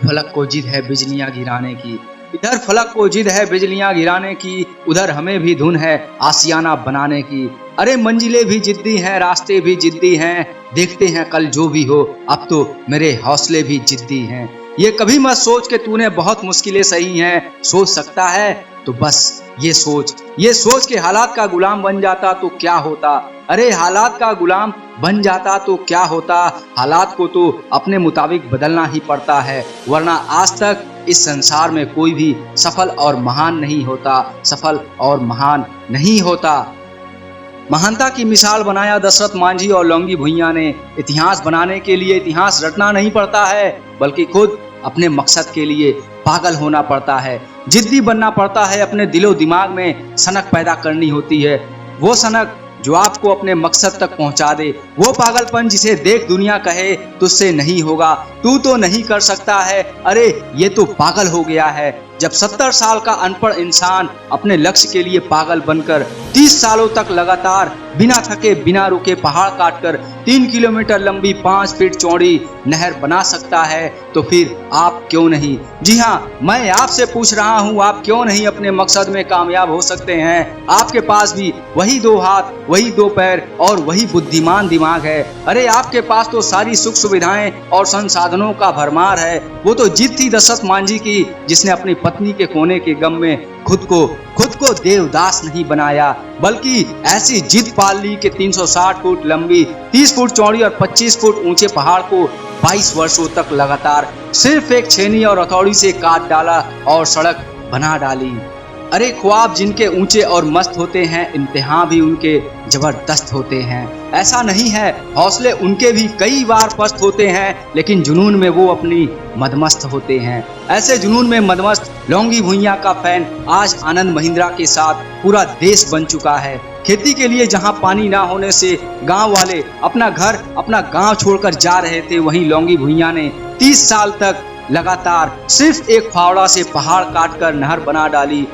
फलक को जिद है बिजलियां गिराने की, इधर फलक को जिद है बिजलियां गिराने की, उधर हमें भी धुन है आशियाना बनाने की। अरे मंजिलें भी जिद्दी हैं, रास्ते भी जिद्दी हैं, देखते हैं कल जो भी हो, अब तो मेरे हौसले भी जिद्दी हैं। ये कभी मत सोच के तूने बहुत मुश्किलें सही हैं, सोच सकता है तो बस ये सोच के हालात का गुलाम बन जाता तो क्या होता। अरे हालात का गुलाम बन जाता तो क्या होता, हालात को तो अपने मुताबिक बदलना ही पड़ता है, वरना आज तक इस संसार में कोई भी सफल और महान नहीं होता, सफल और महान नहीं होता। महानता की मिसाल बनाया दशरथ मांझी और लौंगी भुइयां ने। इतिहास बनाने के लिए इतिहास रटना नहीं पड़ता है, बल्कि खुद अपने मकसद के लिए पागल होना पड़ता है, जिद्दी बनना पड़ता है, अपने दिलो दिमाग में सनक पैदा करनी होती है, वो सनक जो आपको अपने मकसद तक पहुंचा दे, वो पागलपन जिसे देख दुनिया कहे तुझसे नहीं होगा, तू तो नहीं कर सकता है, अरे ये तो पागल हो गया है। जब 70 साल का अनपढ़ इंसान अपने लक्ष्य के लिए पागल बनकर 30 सालों तक लगातार बिना थके बिना रुके पहाड़ काटकर 3 किलोमीटर लंबी 5 फीट चौड़ी नहर बना सकता है, तो फिर आप क्यों नहीं, जी हाँ मैं आपसे पूछ रहा हूँ, आप क्यों नहीं अपने मकसद में कामयाब हो सकते हैं। आपके पास भी वही 2 हाथ, वही 2 पैर और वही बुद्धिमान दिमाग है। अरे आपके पास तो सारी सुख सुविधाएं और संसाधनों का भरमार है। वो तो जिद थी दशरथ मांझी की, जिसने अपनी पत्नी के खोने के गम में खुद को देवदास नहीं बनाया, बल्कि ऐसी जिद पाल ली कि 360 फुट लंबी, 30 फुट चौड़ी और 25 फुट ऊंचे पहाड़ को 22 वर्षों तक लगातार सिर्फ एक छेनी और हथौड़ी से काट डाला और सड़क बना डाली। अरे ख्वाब जिनके ऊंचे और मस्त होते हैं, इम्तिहान भी उनके जबरदस्त होते हैं। ऐसा नहीं है, हौसले उनके भी कई बार पस्त होते हैं, लेकिन जुनून में वो अपनी मदमस्त होते हैं। ऐसे जुनून में मदमस्त लौंगी भुइयां का फैन आज आनंद महिंद्रा के साथ पूरा देश बन चुका है। खेती के लिए जहां पानी ना होने से गांव वाले अपना घर अपना गांव छोड़कर जा रहे थे, वहीं लौंगी भुइयां ने 30 साल तक लगातार सिर्फ एक फावड़ा से पहाड़ काटकर नहर बना डाली।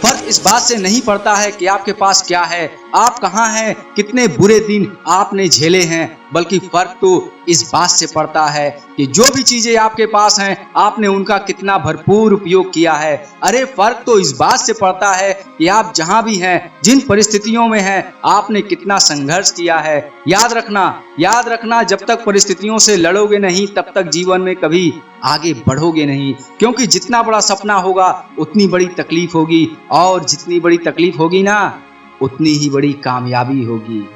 फर्क इस बात से नहीं पड़ता है कि आपके पास क्या है, आप कहाँ हैं, कितने बुरे दिन आपने झेले हैं, बल्कि फर्क तो इस बात से पड़ता है कि जो भी चीजें आपके पास हैं, आपने उनका कितना भरपूर उपयोग किया है। अरे फर्क तो इस बात से पड़ता है कि आप जहां भी हैं, जिन परिस्थितियों में हैं, आपने कितना संघर्ष किया है। याद रखना जब तक परिस्थितियों से लड़ोगे नहीं, तब तक जीवन में कभी आगे बढ़ोगे नहीं, क्योंकि जितना बड़ा सपना होगा उतनी बड़ी तकलीफ होगी, और जितनी बड़ी तकलीफ होगी ना, उतनी ही बड़ी कामयाबी होगी।